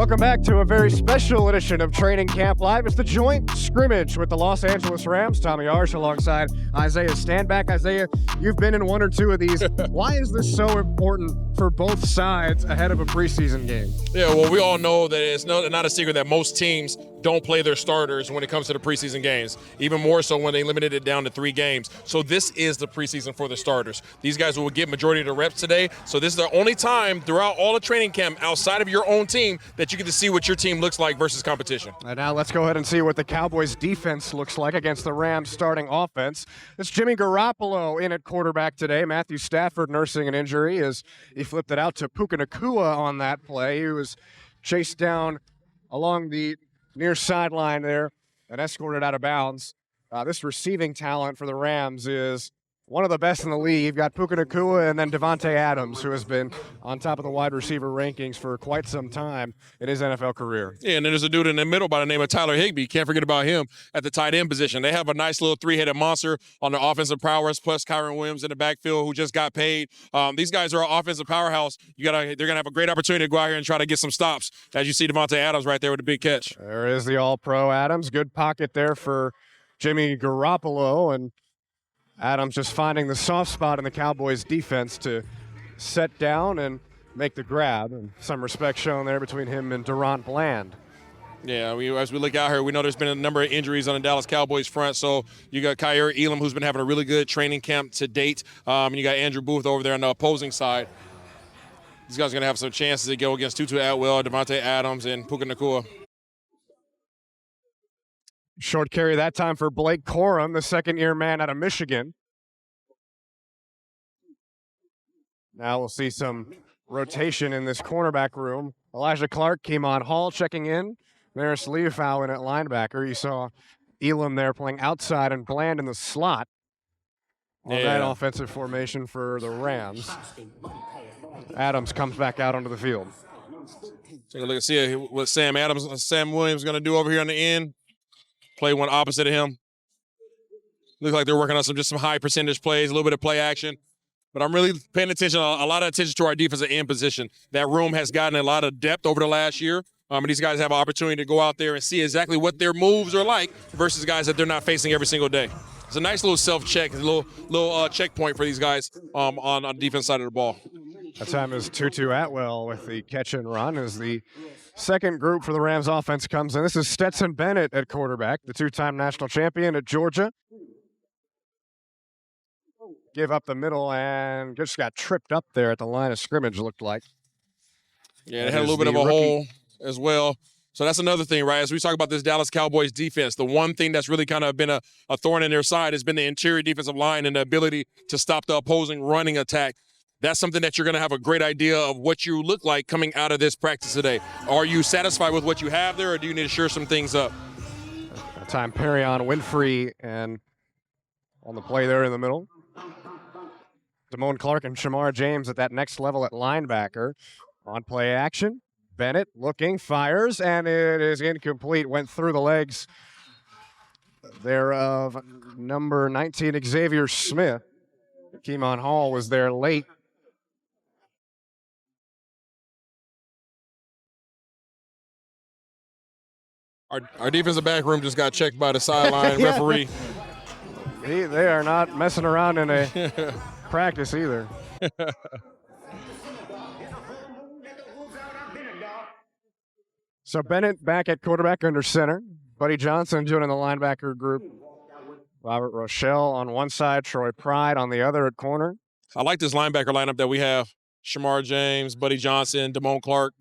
Welcome back to a very special edition of Training Camp Live. It's the joint scrimmage with the Los Angeles Rams. Tommy Yarrish alongside Isaiah Stanback. Isaiah, you've been in one or two of these. Why is this so important for both sides ahead of a preseason game? Yeah, well, we all know that it's not a secret that most teams don't play their starters when it comes to the preseason games, even more so when they limited it down to 3 games. So this is the preseason for the starters. These guys will get majority of the reps today. So this is the only time throughout all the training camp outside of your own team that you get to see what your team looks like versus competition. And now let's go ahead and see what the Cowboys defense looks like against the Rams starting offense. It's Jimmy Garoppolo in at quarterback today. Matthew Stafford nursing an injury as he flipped it out to Puka Nacua on that play. He was chased down along the near sideline there and escorted out of bounds. This receiving talent for the Rams is one of the best in the league. You've got Puka Nacua and then Devontae Adams, who has been on top of the wide receiver rankings for quite some time in his NFL career. Yeah, and then there's a dude in the middle by the name of Tyler Higbee. Can't forget about him at the tight end position. They have a nice little 3-headed monster on the offensive prowess, plus Kyron Williams in the backfield who just got paid. These guys are an offensive powerhouse. They're going to have a great opportunity to go out here and try to get some stops, as you see Devontae Adams right there with a big catch. There is the All-Pro Adams. Good pocket there for Jimmy Garoppolo, and Adams just finding the soft spot in the Cowboys defense to set down and make the grab. And some respect shown there between him and Durant Bland. Yeah, as we look out here, we know there's been a number of injuries on the Dallas Cowboys front. So you got Kyer Elam, who's been having a really good training camp to date. And you got Andrew Booth over there on the opposing side. These guys are going to have some chances to go against Tutu Atwell, Devontae Adams, and Puka Nacua. Short carry that time for Blake Corum, the second-year man out of Michigan. Now we'll see some rotation in this cornerback room. Elijah Clark, Keemon Hall checking in. Maris Leofau in at linebacker. You saw Elam there playing outside and Bland in the slot on that offensive formation for the Rams. Adams comes back out onto the field. Take a look and see what Sam Williams is going to do over here on the end. Play one opposite of him. Looks like they're working on some high percentage plays, a little bit of play action. But I'm really paying attention, a lot of attention to our defensive end position. That room has gotten a lot of depth over the last year. And these guys have an opportunity to go out there and see exactly what their moves are like versus guys that they're not facing every single day. It's a nice little self-check, a little checkpoint for these guys on the defense side of the ball. That time is Tutu Atwell with the catch and run as the second group for the Rams offense comes in. This is Stetson Bennett at quarterback, the 2-time national champion at Georgia. Give up the middle and just got tripped up there at the line of scrimmage, looked like. Yeah, they had a little bit of a hole as well. So that's another thing, right? As we talk about this Dallas Cowboys defense, the one thing that's really kind of been a thorn in their side has been the interior defensive line and the ability to stop the opposing running attack. That's something that you're going to have a great idea of what you look like coming out of this practice today. Are you satisfied with what you have there, or do you need to shore some things up? That time Perion Winfrey and on the play there in the middle. Damone Clark and Shamar James at that next level at linebacker. On play action, Bennett looking, fires, and it is incomplete. Went through the legs there of number 19, Xavier Smith. Keemon Hall was there late. Our defensive back room just got checked by the sideline referee. They are not messing around in a practice either. So Bennett back at quarterback under center. Buddy Johnson joining the linebacker group. Robert Rochelle on one side, Troy Pride on the other at corner. I like this linebacker lineup that we have. Shamar James, Buddy Johnson, Damone Clark.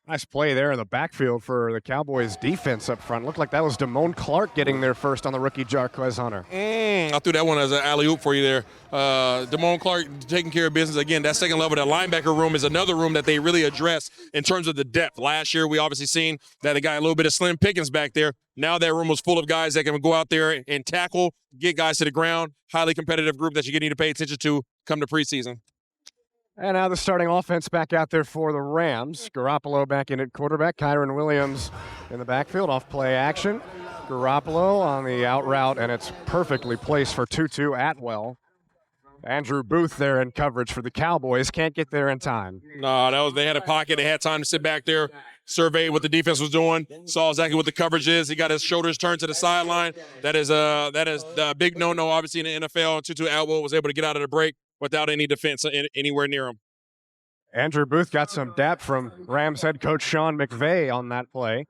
Nice play there in the backfield for the Cowboys defense up front. Looked like that was Damone Clark getting there first on the rookie Jarquez Hunter. I threw that one as an alley-oop for you there. Damone Clark taking care of business. Again, that second level, that linebacker room is another room that they really address in terms of the depth. Last year, we obviously seen that it got a little bit of slim pickings back there. Now that room was full of guys that can go out there and tackle, get guys to the ground. Highly competitive group that you need to pay attention to come to preseason. And now the starting offense back out there for the Rams. Garoppolo back in at quarterback. Kyron Williams in the backfield off play action. Garoppolo on the out route, and it's perfectly placed for Tutu Atwell. Andrew Booth there in coverage for the Cowboys. Can't get there in time. No, they had a pocket. They had time to sit back there, survey what the defense was doing, saw exactly what the coverage is. He got his shoulders turned to the sideline. That is the big no-no, obviously, in the NFL. Tutu Atwell was able to get out of the break without any defense anywhere near him. Andrew Booth got some dap from Rams head coach Sean McVay on that play.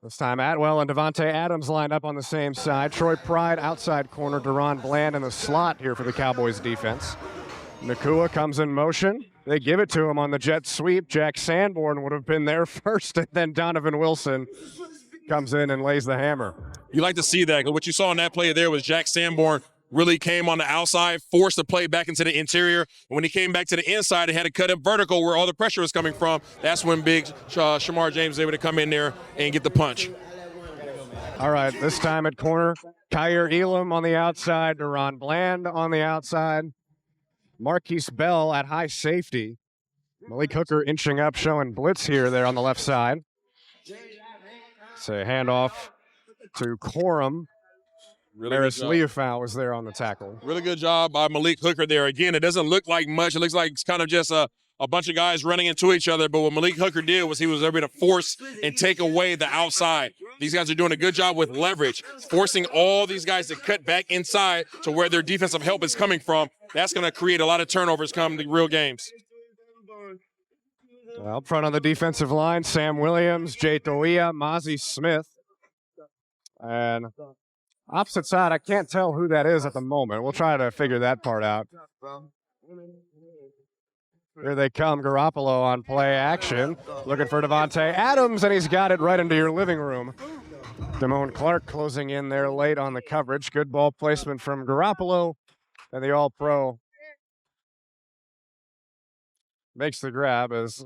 This time Atwell and Devontae Adams lined up on the same side. Troy Pride outside corner, Deron Bland in the slot here for the Cowboys defense. Nakua comes in motion. They give it to him on the jet sweep. Jack Sanborn would have been there first, and then Donovan Wilson comes in and lays the hammer. You like to see that, because what you saw in that play there was Jack Sanborn really came on the outside, forced the play back into the interior. And when he came back to the inside, he had to cut it vertical where all the pressure was coming from. That's when big Shamar James was able to come in there and get the punch. All right, this time at corner, Kyer Elam on the outside, Deron Bland on the outside, Marquise Bell at high safety. Malik Hooker inching up, showing blitz here there on the left side. It's a handoff to Corum. Maris Leofau was there on the tackle. Really good job by Malik Hooker there. Again, it doesn't look like much. It looks like it's kind of just a bunch of guys running into each other. But what Malik Hooker did was he was able to force and take away the outside. These guys are doing a good job with leverage, forcing all these guys to cut back inside to where their defensive help is coming from. That's going to create a lot of turnovers come the real games. Up front on the defensive line, Sam Williams, Jay Toia, Mozzie Smith. And opposite side, I can't tell who that is at the moment. We'll try to figure that part out. Here they come, Garoppolo on play action, looking for Devontae Adams, and he's got it right into your living room. Damone Clark closing in there late on the coverage. Good ball placement from Garoppolo, and the All-Pro makes the grab as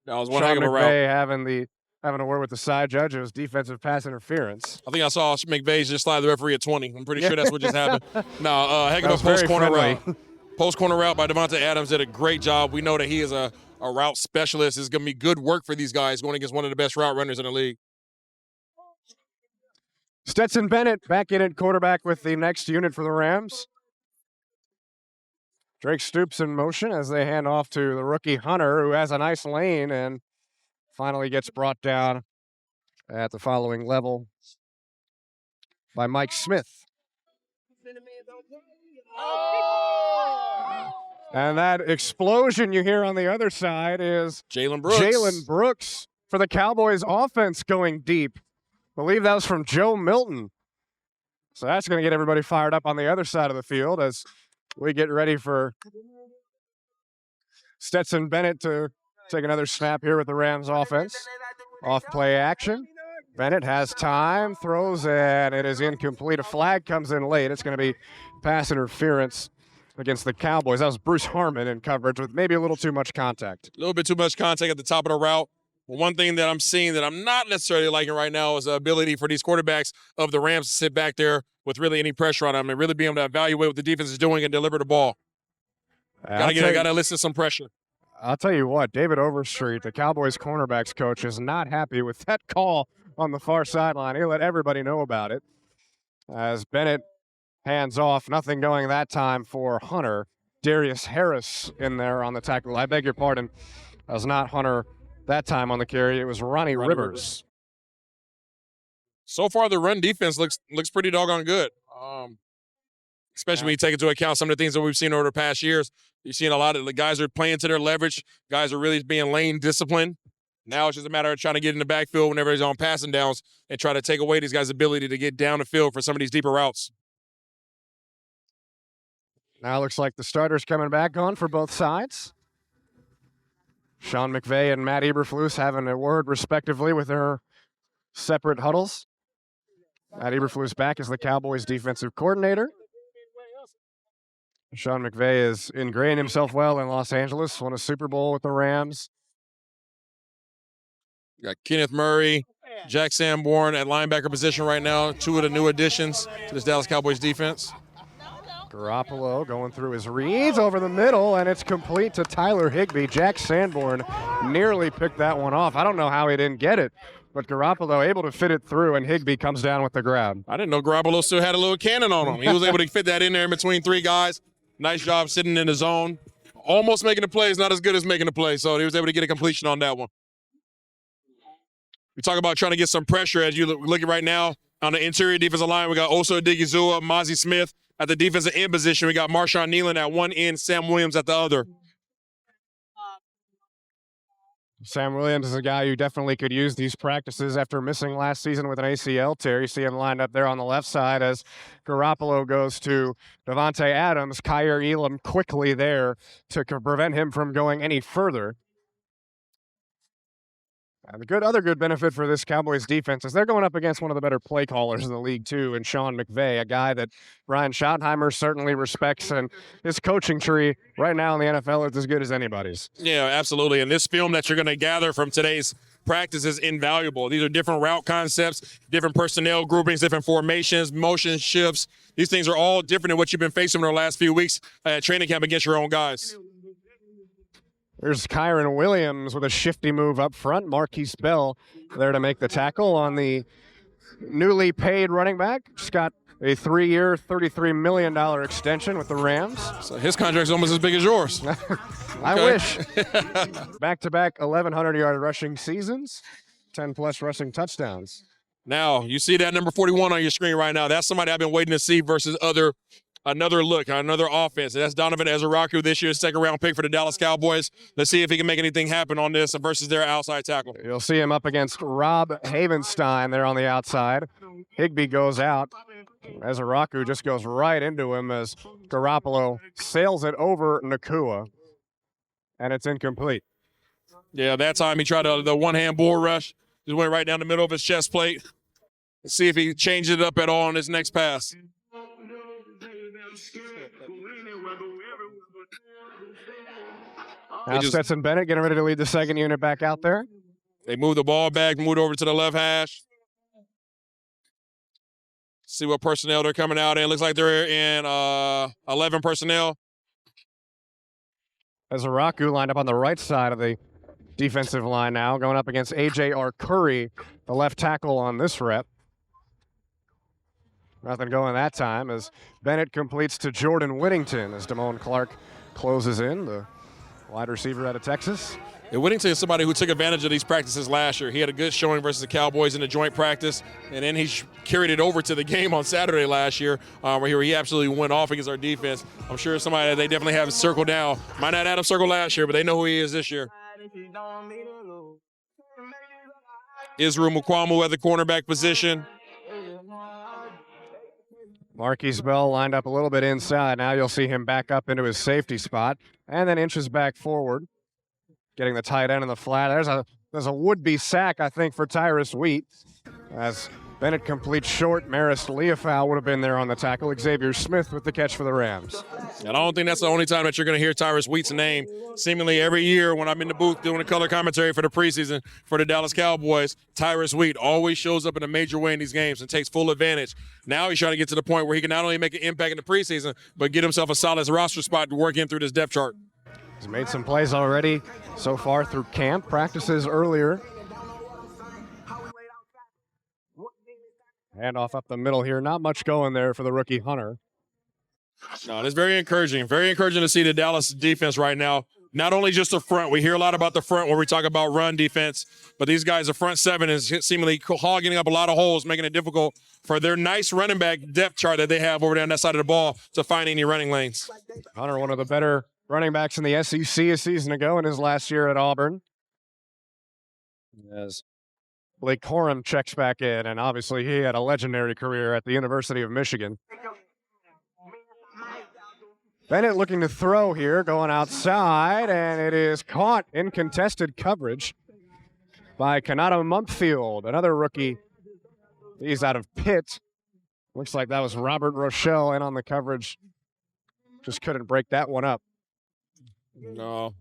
That was one Sean heck of a route. McVay having a word with the side judge. It was defensive pass interference. I think I saw McVay just slide the referee at 20. I'm pretty sure that's what just happened. No, heck of a very post-corner friendly. route. Post-corner route by Devontae Adams did a great job. We know that he is a route specialist. It's going to be good work for these guys going against one of the best route runners in the league. Stetson Bennett back in at quarterback with the next unit for the Rams. Drake Stoops in motion as they hand off to the rookie Hunter, who has a nice lane and finally gets brought down at the following level by Mike Smith. And that explosion you hear on the other side is Jalen Brooks. Jalen Brooks for the Cowboys offense going deep. I believe that was from Joe Milton. So that's going to get everybody fired up on the other side of the field as we get ready for Stetson Bennett to take another snap here with the Rams offense. Off play action. Bennett has time, throws, and it is incomplete. A flag comes in late. It's going to be pass interference against the Cowboys. That was Bruce Harmon in coverage with maybe a little too much contact. A little bit too much contact at the top of the route. But one thing that I'm seeing that I'm not necessarily liking right now is the ability for these quarterbacks of the Rams to sit back there with really any pressure on them and really be able to evaluate what the defense is doing and deliver the ball. Got to listen to some pressure. I'll tell you what, David Overstreet, the Cowboys cornerbacks coach, is not happy with that call on the far sideline. He let everybody know about it. As Bennett hands off, nothing going that time for Hunter. Darius Harris in there on the tackle. I beg your pardon. That was not Hunter that time on the carry. It was Ronnie Rivers. So far, the run defense looks pretty doggone good. Especially when you take into account some of the things that we've seen over the past years. You've seen a lot of the guys are playing to their leverage. Guys are really being lane disciplined. Now it's just a matter of trying to get in the backfield whenever he's on passing downs and try to take away these guys' ability to get down the field for some of these deeper routes. Now it looks like the starters coming back on for both sides. Sean McVay and Matt Eberflus having a word respectively with their separate huddles. Matt Eberflus back as the Cowboys defensive coordinator. Sean McVay has ingrained himself well in Los Angeles, won a Super Bowl with the Rams. You got Kenneth Murray, Jack Sanborn at linebacker position right now, two of the new additions to this Dallas Cowboys defense. Garoppolo going through his reads over the middle, and it's complete to Tyler Higbee. Jack Sanborn nearly picked that one off. I don't know how he didn't get it but Garoppolo able to fit it through, and Higbee comes down with the grab. I didn't know Garoppolo still had a little cannon on him. He was able to fit that in there in between three guys. Nice job sitting in the zone. Almost making the play is not as good as making the play, so he was able to get a completion on that one. We talk about trying to get some pressure as you look at right now on the interior defensive line. We got Oso Odigizua, Mozzie Smith at the defensive end position. We got Marshawn Nealon at one end, Sam Williams at the other. Sam Williams is a guy who definitely could use these practices after missing last season with an ACL tear. You see him lined up there on the left side as Garoppolo goes to Devontae Adams. Kyer Elam quickly there to prevent him from going any further. And the other good benefit for this Cowboys defense is they're going up against one of the better play callers in the league too, and Sean McVay, a guy that Brian Schottenheimer certainly respects, and his coaching tree right now in the NFL is as good as anybody's. Yeah, absolutely. And this film that you're going to gather from today's practice is invaluable. These are different route concepts, different personnel groupings, different formations, motion shifts. These things are all different than what you've been facing in the last few weeks at training camp against your own guys. There's Kyron Williams with a shifty move up front. Marquise Bell there to make the tackle on the newly paid running back. Just got a 3-year, $33 million extension with the Rams. So his contract's almost as big as yours. I wish. Back-to-back 1,100-yard rushing seasons, 10-plus rushing touchdowns. Now, you see that number 41 on your screen right now. That's somebody I've been waiting to see versus another look, another offense. That's Donovan Ezeraku, this year's second-round pick for the Dallas Cowboys. Let's see if he can make anything happen on this versus their outside tackle. You'll see him up against Rob Havenstein there on the outside. Higbee goes out. Ezeraku just goes right into him as Garoppolo sails it over Nakua, and it's incomplete. Yeah, that time he tried the one-hand bull rush. Just went right down the middle of his chest plate. Let's see if he changed it up at all on his next pass. Now Stetson Bennett getting ready to lead the second unit back out there. They moved the ball back, moved over to the left hash. See what personnel they're coming out in. Looks like they're in 11 personnel. Ezeraku lined up on the right side of the defensive line now, going up against A.J. Arcuri, the left tackle on this rep. Nothing going that time as Bennett completes to Jordan Whittington as Damone Clark closes in, the wide receiver out of Texas. Yeah, Whittington is somebody who took advantage of these practices last year. He had a good showing versus the Cowboys in the joint practice, and then he carried it over to the game on Saturday last year, where he absolutely went off against our defense. I'm sure somebody that they definitely have circled down. Might not have him circled last year, but they know who he is this year. Israel Mukwamu at the cornerback position. Marquise Bell lined up a little bit inside. Now you'll see him back up into his safety spot and then inches back forward, getting the tight end in the flat. There's a would-be sack, I think, for Tyrus Wheat. As Bennett completes short, Maris Leofau would have been there on the tackle. Xavier Smith with the catch for the Rams. And I don't think that's the only time that you're going to hear Tyrus Wheat's name. Seemingly every year when I'm in the booth doing the color commentary for the preseason for the Dallas Cowboys, Tyrus Wheat always shows up in a major way in these games and takes full advantage. Now he's trying to get to the point where he can not only make an impact in the preseason, but get himself a solid roster spot to work in through this depth chart. He's made some plays already so far through camp, practices earlier. Handoff up the middle here. Not much going there for the rookie Hunter. No, it's very encouraging. Very encouraging to see the Dallas defense right now. Not only just the front. We hear a lot about the front when we talk about run defense, but these guys, the front seven, is seemingly hogging up a lot of holes, making it difficult for their nice running back depth chart that they have over there on that side of the ball to find any running lanes. Hunter, one of the better running backs in the SEC a season ago in his last year at Auburn. As Blake Corum checks back in, and obviously he had a legendary career at the University of Michigan. Bennett looking to throw here, going outside, and it is caught in contested coverage by Kanata Mumpfield, another rookie. He's out of Pitt. Looks like that was Robert Rochelle in on the coverage. Just couldn't break that one up. No.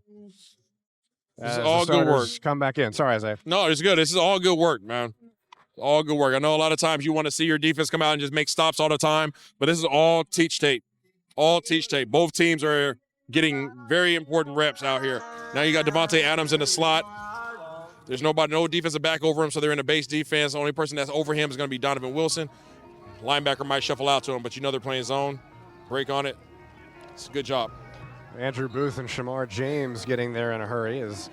This is all good work. Come back in. Sorry, Isaiah. No, it's good. This is all good work, man. All good work. I know a lot of times you want to see your defense come out and just make stops all the time, but this is all teach tape. All teach tape. Both teams are getting very important reps out here. Now you got Devontae Adams in the slot. There's no defensive back over him, so they're in a base defense. The only person that's over him is going to be Donovan Wilson. Linebacker might shuffle out to him, but you know they're playing zone. Break on it. It's a good job. Andrew Booth and Shamar James getting there in a hurry as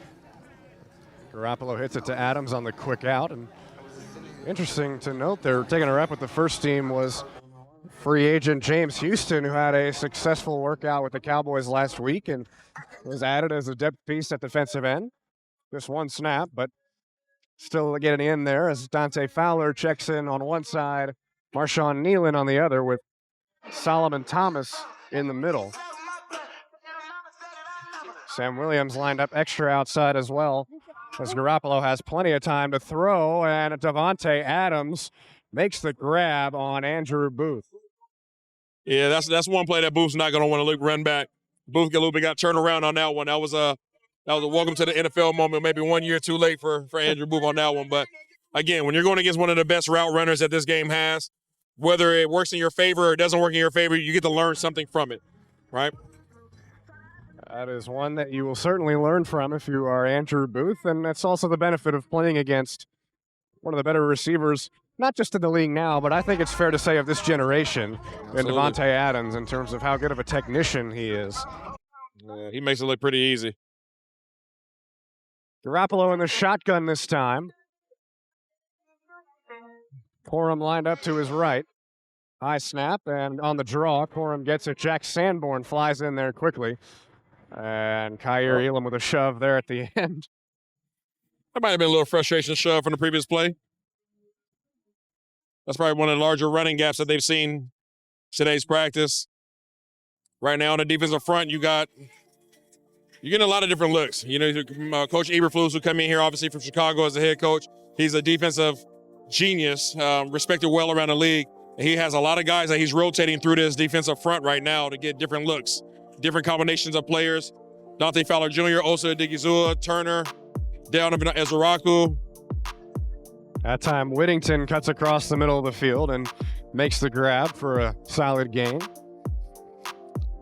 Garoppolo hits it to Adams on the quick out. And interesting to note, they're taking a rep with the first team was free agent James Houston, who had a successful workout with the Cowboys last week and was added as a depth piece at defensive end. Just one snap, but still getting in there as Dante Fowler checks in on one side, Marshawn Nealon on the other with Solomon Thomas in the middle. Sam Williams lined up extra outside as well, as Garoppolo has plenty of time to throw, and Davante Adams makes the grab on Andrew Booth. Yeah, that's one play that Booth's not going to want to run back. Booth got to turn around on that one. That was a welcome to the NFL moment, maybe 1 year too late for Andrew Booth on that one. But, again, when you're going against one of the best route runners that this game has, whether it works in your favor or it doesn't work in your favor, you get to learn something from it, right? That is one that you will certainly learn from if you are Andrew Booth, and that's also the benefit of playing against one of the better receivers, not just in the league now, but I think it's fair to say of this generation, in Davante Adams, in terms of how good of a technician he is. Yeah, he makes it look pretty easy. Garoppolo in the shotgun this time. Corum lined up to his right. High snap, and on the draw, Corum gets it. Jack Sanborn flies in there quickly. And Kyer Elam with a shove there at the end. That might have been a little frustration shove from the previous play. That's probably one of the larger running gaps that they've seen today's practice. Right now on the defensive front, you're getting a lot of different looks. You know, Coach Eberflus, who come in here obviously from Chicago as a head coach, he's a defensive genius, respected well around the league. He has a lot of guys that he's rotating through this defensive front right now to get different looks, different combinations of players. Dante Fowler Jr., Osa Odigizua, Turner, Donovan Ezeraku. That time, Whittington cuts across the middle of the field and makes the grab for a solid gain.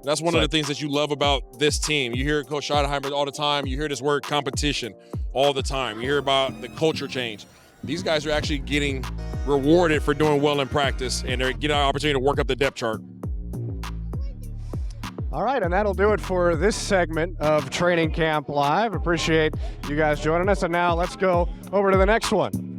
That's one of the things that you love about this team. You hear Coach Schottenheimer all the time. You hear this word competition all the time. You hear about the culture change. These guys are actually getting rewarded for doing well in practice, and they're getting an opportunity to work up the depth chart. All right, and that'll do it for this segment of Training Camp Live. Appreciate you guys joining us, and now let's go over to the next one.